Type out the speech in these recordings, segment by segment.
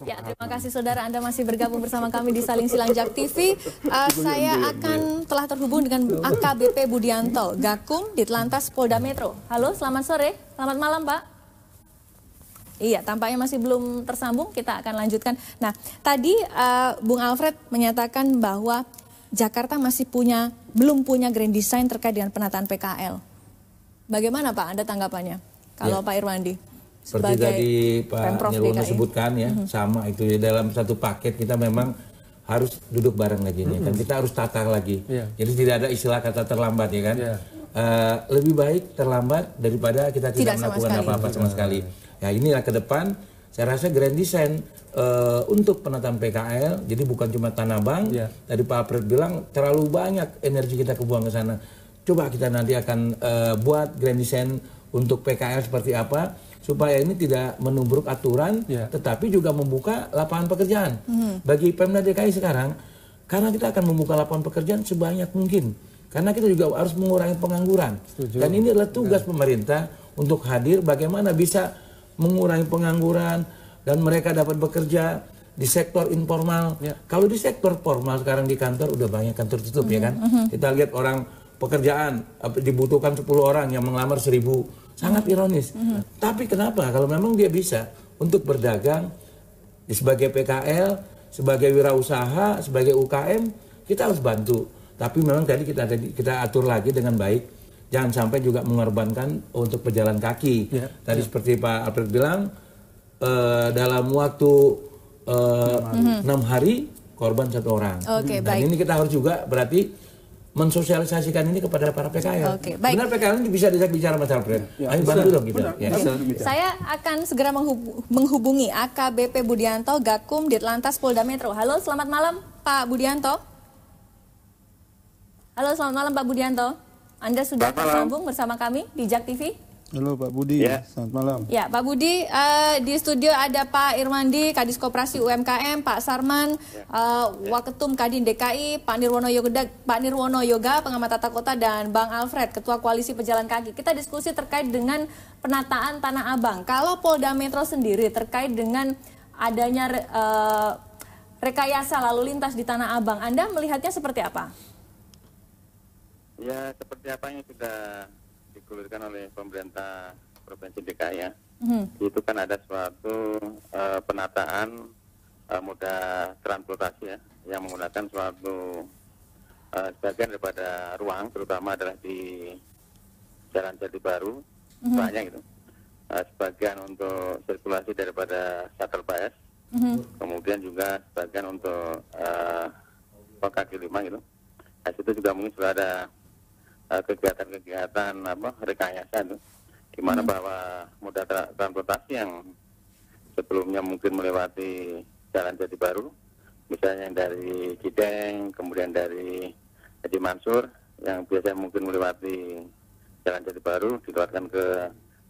Ya, terima kasih saudara Anda masih bergabung bersama kami di Saling Silang Jak TV. Saya telah terhubung dengan AKBP Budianto, Gakum, Ditlantas Polda Metro. Halo, selamat sore, selamat malam Pak. Iya, tampaknya masih belum tersambung, kita akan lanjutkan. Nah, tadi Bung Alfred menyatakan bahwa Jakarta masih belum punya grand design terkait dengan penataan PKL. Bagaimana Pak, Anda tanggapannya? Kalau Pak Irwandi? Seperti tadi Pak Nirwono sebutkan ya, sama itu ya, dalam satu paket kita memang harus duduk bareng lagi nih, dan kita harus tata lagi. Jadi tidak ada istilah kata terlambat ya kan. Lebih baik terlambat daripada kita tidak melakukan apa-apa sama sekali. Ya inilah ke depan, saya rasa grand design untuk penataan PKL, jadi bukan cuma Tanah Abang. Tadi Pak Alfred bilang terlalu banyak energi kita kebuang ke sana. Coba kita nanti akan buat grand design untuk PKL seperti apa, supaya ini tidak menubruk aturan, tetapi juga membuka lapangan pekerjaan. Bagi Pemda DKI sekarang, karena kita akan membuka lapangan pekerjaan sebanyak mungkin. Karena kita juga harus mengurangi pengangguran. Dan ini adalah tugas pemerintah untuk hadir bagaimana bisa mengurangi pengangguran, dan mereka dapat bekerja di sektor informal. Kalau di sektor formal sekarang di kantor, udah banyak kantor tutup ya kan. Kita lihat orang pekerjaan, dibutuhkan 10 orang yang mengelamar 1000. Sangat ironis. Tapi kenapa kalau memang dia bisa untuk berdagang sebagai PKL, sebagai wirausaha, sebagai UKM, kita harus bantu. Tapi memang tadi kita atur lagi dengan baik. Jangan sampai juga mengorbankan untuk pejalan kaki. Tadi seperti Pak Alfred bilang, dalam waktu 6 hari korban 1 orang. Dan ini kita harus juga berarti mensosialisasikan ini kepada para PKL. Benar PKL ini bisa diajak bicara Mas Alfred. Ayo bantu dong kita. Saya akan segera menghubungi AKBP Budianto, Gakum, Ditlantas Polda Metro. Halo, selamat malam Pak Budianto. Halo, selamat malam Pak Budianto. Anda sudah tersambung bersama kami di Jak TV. Halo Pak Budi, selamat malam. Ya Pak Budi, di studio ada Pak Irwandi, Kadis Koperasi UMKM, Pak Sarman, Waketum Kadin DKI, Pak Nirwono Yoga, pengamat tata kota, dan Bang Alfred, Ketua Koalisi Pejalan Kaki. Kita diskusi terkait dengan penataan Tanah Abang. Kalau Polda Metro sendiri terkait dengan adanya rekayasa lalu lintas di Tanah Abang, Anda melihatnya seperti apa? Ya, seperti apa yang sudah digulirkan oleh pemerintah Provinsi DKI ya. Itu kan ada suatu penataan moda transportasi ya, yang menggunakan suatu sebagian daripada ruang, terutama adalah di Jalan Jati Baru, banyak gitu. Sebagian untuk sirkulasi daripada shuttle bus, kemudian juga sebagian untuk kaki 5 gitu. Nah, situ juga mungkin sudah ada kegiatan-kegiatan rekayasa itu, di mana bahwa moda transportasi yang sebelumnya mungkin melewati Jalan Jati Baru, misalnya yang dari Cideng, kemudian dari Haji Mansur, yang biasanya mungkin melewati Jalan Jati Baru, dikeluarkan ke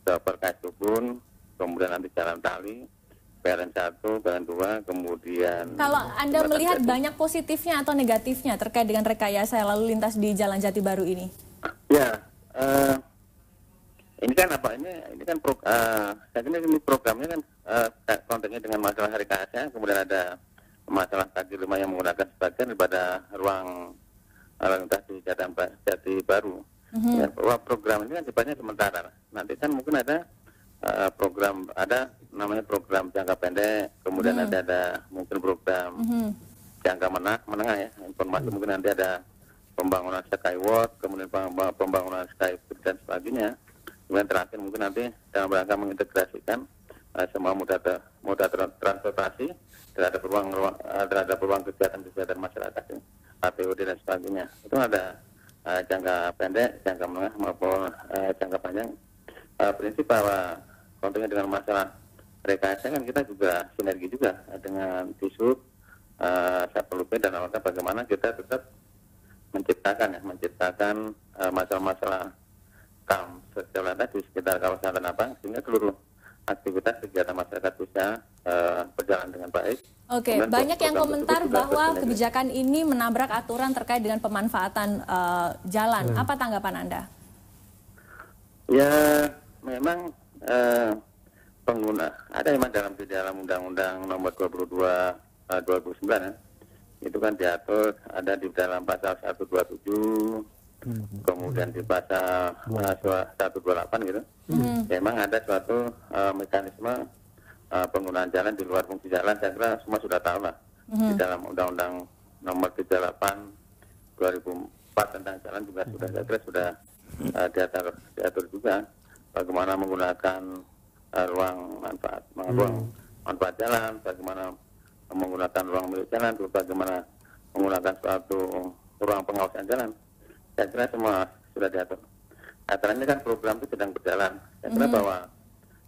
Perkais Tubun, kemudian nanti Jalan Tali, PLN 1, PLN 2, kemudian... Kalau Anda melihat banyak positifnya atau negatifnya terkait dengan rekayasa lalu lintas di Jalan Jati Baru ini? Ya, ini kan apa? Ini kan saya kira ini programnya kan konteksnya dengan masalah rekayasa, kemudian ada masalah kaki 5 yang menggunakan sebagian daripada ruang lalu lintas di Jati Baru. Ya, bahwa program ini kan sifatnya sementara. Nanti kan mungkin ada program, ada namanya program jangka pendek, kemudian ada mungkin program jangka menengah ya. Informasi mungkin nanti ada pembangunan Skywalk, kemudian pembangunan Skybridge dan sebagainya. Kemudian terakhir mungkin nanti dalam rangka mengintegrasikan semua moda transportasi terhadap ruang kegiatan masyarakat, APOD dan sebagainya. Itu ada jangka pendek, jangka menengah maupun jangka panjang. Prinsip bahwa konteksnya dengan masalah rekayasa kan kita juga sinergi juga dengan Disub, Satpol PP, dan bagaimana kita tetap menciptakan masalah-masalah keselamatan di sekitar kawasan Tanah Abang, sehingga seluruh aktivitas kegiatan masyarakat bisa berjalan dengan baik. Oke, banyak yang komentar bahwa kebijakan ini menabrak aturan terkait dengan pemanfaatan jalan. Apa tanggapan Anda? Ya, memang pengguna ada memang di dalam Undang-Undang Nomor 22 2009 ya. Itu kan diatur ada di dalam pasal 127, kemudian di pasal 128 gitu. Memang ada suatu mekanisme penggunaan jalan di luar fungsi jalan. Saya kira semua sudah tahu lah di dalam Undang-Undang Nomor 38 2004 tentang jalan juga sudah, saya kira sudah diatur juga bagaimana menggunakan ruang manfaat jalan, bagaimana menggunakan ruang milik jalan, bagaimana menggunakan suatu ruang pengawasan jalan. Saya kira semua sudah diatur. Aturan ini kan program itu sedang berjalan. Saya kira bahwa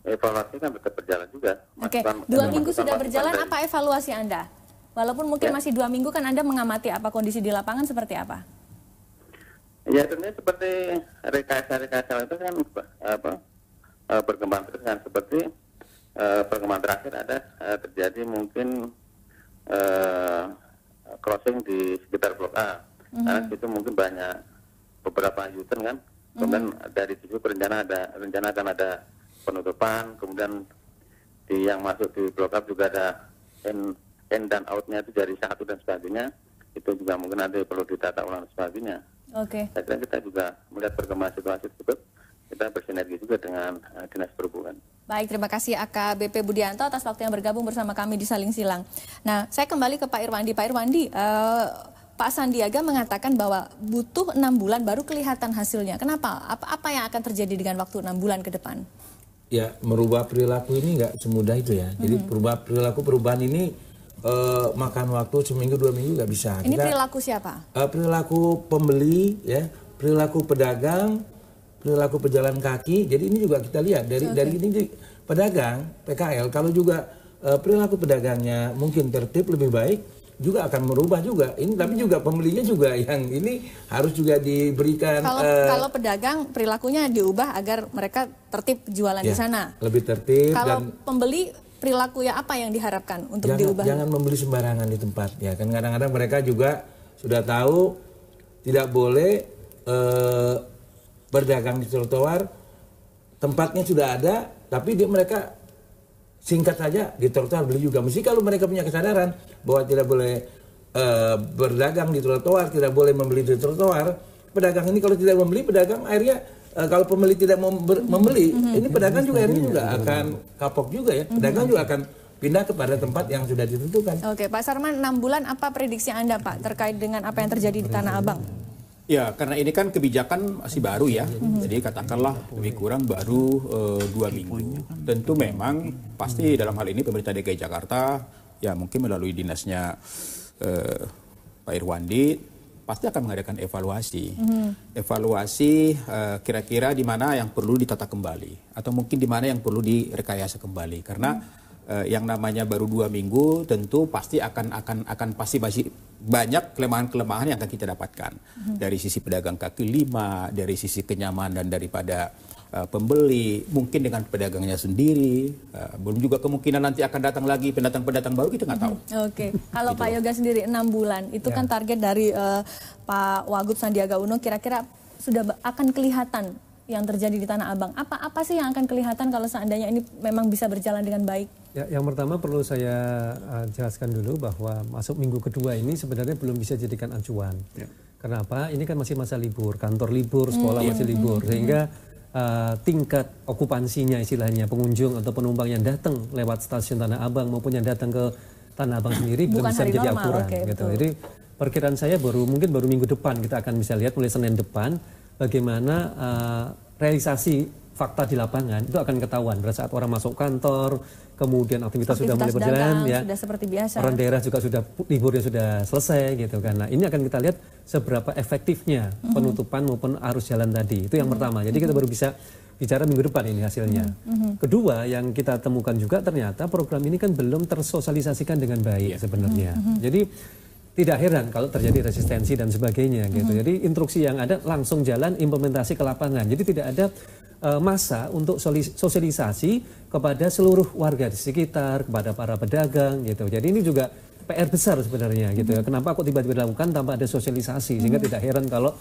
evaluasi kan tetap berjalan juga. Oke, 2 minggu sudah berjalan, apa evaluasi Anda? Walaupun mungkin masih 2 minggu kan Anda mengamati apa kondisi di lapangan seperti apa? Ya tentunya seperti rekayasa itu kan berkembang terus kan, seperti perkembangan terakhir ada terjadi mungkin crossing di sekitar Blok A. Karena itu mungkin banyak beberapa U-turn kan. Kemudian dari situ rencana akan ada penutupan, kemudian di yang masuk di Blok A juga ada in dan out-nya itu dari 1 dan sebagainya. Itu juga mungkin nanti perlu ditata ulang dan sebagainya. Oke. Saya kira kita juga melihat perkembangan situasi tersebut, kita bersinergi juga dengan Dinas Perhubungan. Baik, terima kasih AKBP Budianto atas waktu yang bergabung bersama kami di Saling Silang. Nah, saya kembali ke Pak Irwandi. Pak Irwandi, Pak Sandiaga mengatakan bahwa butuh 6 bulan baru kelihatan hasilnya. Kenapa? Apa yang akan terjadi dengan waktu 6 bulan ke depan? Ya, merubah perilaku ini nggak semudah itu ya. Jadi perubahan ini makan waktu seminggu 2 minggu nggak bisa. Ini perilaku siapa? Perilaku pembeli, ya, perilaku pedagang, perilaku pejalan kaki. Jadi ini juga kita lihat dari ini pedagang PKL kalau juga perilaku pedagangnya mungkin tertib lebih baik juga akan merubah juga. Ini tapi juga pembelinya juga yang ini harus juga diberikan. Kalau pedagang perilakunya diubah agar mereka tertib jualan di sana. Lebih tertib. Kalau pembeli perilaku ya apa yang diharapkan untuk diubah? Jangan membeli sembarangan di tempat ya kan, kadang-kadang mereka juga sudah tahu tidak boleh berdagang di trotoar, tempatnya sudah ada tapi mereka singkat saja di trotoar beli juga. Mesti kalau mereka punya kesadaran bahwa tidak boleh berdagang di trotoar, tidak boleh membeli di trotoar, pedagang ini kalau tidak membeli, pedagang akhirnya kalau pembeli tidak mau membeli, ini pedagang juga ini juga akan kapok juga ya. Pedagang juga akan pindah kepada tempat yang sudah ditentukan. Oke, Pak Sarman, 6 bulan apa prediksi Anda Pak terkait dengan apa yang terjadi di Tanah Abang? Ya, karena ini kan kebijakan masih baru ya. Jadi katakanlah lebih kurang baru 2 minggu. Tentu memang pasti dalam hal ini pemerintah DKI Jakarta ya mungkin melalui dinasnya Pak Irwandi pasti akan mengadakan evaluasi. Evaluasi kira-kira di mana yang perlu ditata kembali atau mungkin di mana yang perlu direkayasa kembali. Karena yang namanya baru 2 minggu tentu pasti akan pasti masih banyak kelemahan-kelemahan yang akan kita dapatkan. Dari sisi pedagang kaki lima, dari sisi kenyamanan daripada pembeli, mungkin dengan pedagangnya sendiri, belum juga kemungkinan nanti akan datang lagi pendatang-pendatang baru, kita nggak tahu. Oke, kalau Pak Yoga sendiri 6 bulan, itu kan target dari Pak Wagub Sandiaga Uno, kira-kira sudah akan kelihatan yang terjadi di Tanah Abang. Apa sih yang akan kelihatan kalau seandainya ini memang bisa berjalan dengan baik? Ya, yang pertama perlu saya jelaskan dulu bahwa masuk minggu kedua ini sebenarnya belum bisa dijadikan acuan. Kenapa? Ini kan masih masa libur, kantor libur, sekolah masih libur, sehingga tingkat okupansinya istilahnya pengunjung atau penumpang yang datang lewat stasiun Tanah Abang maupun yang datang ke Tanah Abang sendiri belum bisa menjadi akurat gitu. Jadi perkiraan saya mungkin baru minggu depan kita akan bisa lihat mulai Senin depan bagaimana realisasi fakta di lapangan itu akan ketahuan pada saat orang masuk kantor, kemudian aktivitas sudah mulai berjalan, ya, sudah seperti biasa. Orang daerah juga sudah liburnya sudah selesai gitu kan. Nah, ini akan kita lihat seberapa efektifnya penutupan maupun arus jalan tadi. Itu yang pertama. Jadi kita baru bisa bicara minggu depan ini hasilnya. Kedua, yang kita temukan juga ternyata program ini kan belum tersosialisasikan dengan baik sebenarnya. Jadi tidak heran kalau terjadi resistensi dan sebagainya gitu. Jadi instruksi yang ada langsung jalan implementasi ke lapangan. Jadi tidak ada masa untuk sosialisasi kepada seluruh warga di sekitar, kepada para pedagang gitu. Jadi ini juga PR besar sebenarnya gitu ya. Kenapa kok tiba-tiba dilakukan tanpa ada sosialisasi, sehingga tidak heran kalau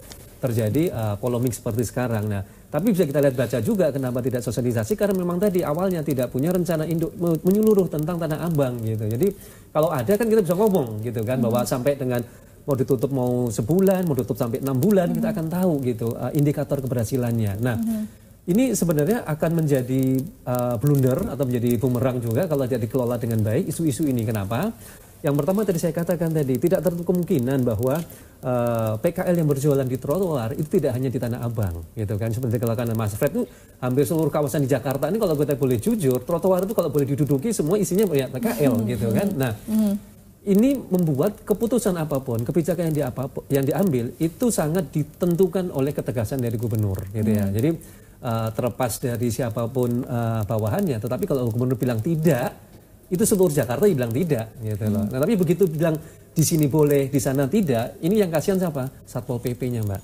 terjadi polemik seperti sekarang. Nah, tapi bisa kita lihat baca juga kenapa tidak sosialisasi, karena memang tadi awalnya tidak punya rencana induk menyeluruh tentang Tanah Abang gitu. Jadi kalau ada kan kita bisa ngomong gitu kan, bahwa sampai dengan mau ditutup mau sebulan, mau ditutup sampai 6 bulan, kita akan tahu gitu indikator keberhasilannya. Nah, ini sebenarnya akan menjadi blunder atau menjadi bumerang juga kalau tidak dikelola dengan baik isu-isu ini. Kenapa? Yang pertama tadi saya katakan tadi, tidak tertutup kemungkinan bahwa PKL yang berjualan di trotoar itu tidak hanya di Tanah Abang, gitu kan. Seperti dilakukan Mas Fred itu hampir seluruh kawasan di Jakarta ini, kalau kita boleh jujur, trotoar itu kalau boleh diduduki semua isinya punya PKL, gitu kan. Nah, ini membuat keputusan apapun, kebijakan yang diambil itu sangat ditentukan oleh ketegasan dari gubernur, gitu ya. Jadi terlepas dari siapapun bawahannya, tetapi kalau gubernur bilang tidak, itu seluruh Jakarta bilang tidak, gitu loh. Nah, tapi begitu bilang di sini boleh, di sana tidak, ini yang kasihan siapa? Satpol PP-nya, Mbak.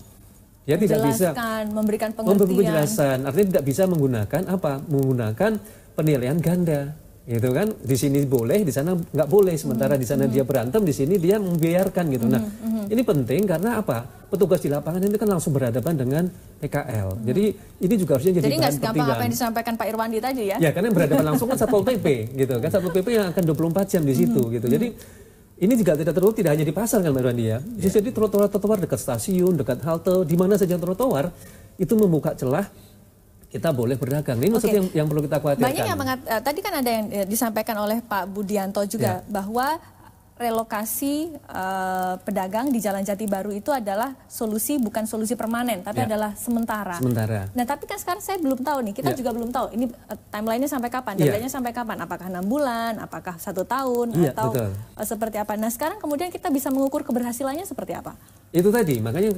Ya tidak bisa memberikan pengertian. Artinya tidak bisa menggunakan apa? Menggunakan penilaian ganda. Gitu kan, di sini boleh, di sana nggak boleh. Sementara di sana dia berantem, di sini dia membiarkan gitu. Nah, ini penting karena apa? Petugas di lapangan itu kan langsung berhadapan dengan PKL. Jadi ini juga harusnya jadi bahan pertimbangan. Jadi nggak segampang apa yang disampaikan Pak Irwandi tadi ya? Ya, karena berhadapan langsung kan Satpol PP, gitu kan. Satpol PP yang akan 24 jam di situ, gitu. Jadi ini juga tidak hanya di pasar kan, Pak Irwandi ya. Jadi trotoar-trotoar dekat stasiun, dekat halte, di mana saja trotoar itu membuka celah kita boleh berdagang. Ini maksudnya yang perlu kita khawatirkan. Banyak yang tadi kan ada yang disampaikan oleh Pak Budianto juga bahwa relokasi pedagang di Jalan Jati Baru itu adalah solusi, bukan solusi permanen, tapi adalah sementara. Nah, tapi kan sekarang saya belum tahu nih, kita juga belum tahu ini timelinenya sampai kapan, deadline-nya sampai kapan, apakah 6 bulan, apakah 1 tahun, atau seperti apa. Nah, sekarang kemudian kita bisa mengukur keberhasilannya seperti apa? Itu tadi, makanya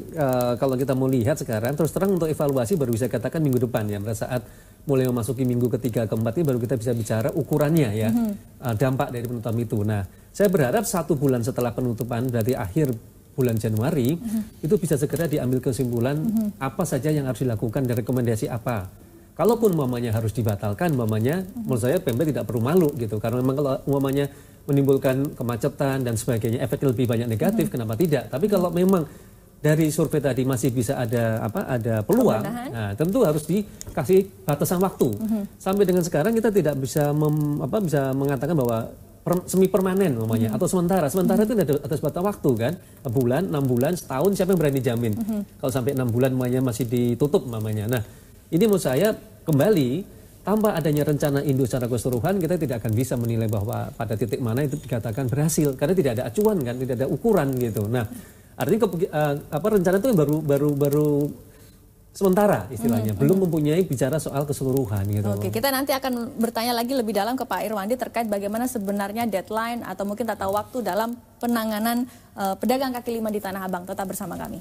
kalau kita mau lihat sekarang, terus terang untuk evaluasi baru bisa katakan minggu depan ya, pada saat mulai memasuki minggu ketiga, keempat ini baru kita bisa bicara ukurannya ya, dampak dari penutupan itu. Nah, saya berharap 1 bulan setelah penutupan, berarti akhir bulan Januari, itu bisa segera diambil kesimpulan apa saja yang harus dilakukan dan rekomendasi apa. Kalaupun umpamanya harus dibatalkan, umpamanya menurut saya Pemda tidak perlu malu gitu, karena memang kalau umpamanya menimbulkan kemacetan dan sebagainya, efeknya lebih banyak negatif, kenapa tidak? Tapi kalau memang dari survei tadi masih bisa ada peluang, nah, tentu harus dikasih batasan waktu. Sampai dengan sekarang kita tidak bisa bisa mengatakan bahwa semi permanen namanya atau sementara itu ada atas batas waktu kan, bulan, 6 bulan, setahun, siapa yang berani jamin? Kalau sampai 6 bulan namanya masih ditutup namanya. Nah, ini menurut saya kembali tanpa adanya rencana induk secara keseluruhan, kita tidak akan bisa menilai bahwa pada titik mana itu dikatakan berhasil, karena tidak ada acuan kan, tidak ada ukuran gitu. Nah, artinya rencana itu baru sementara istilahnya, belum mempunyai bicara soal keseluruhan gitu. Oke, kita nanti akan bertanya lagi lebih dalam ke Pak Irwandi terkait bagaimana sebenarnya deadline atau mungkin tata waktu dalam penanganan pedagang kaki lima di Tanah Abang. Tetap bersama kami.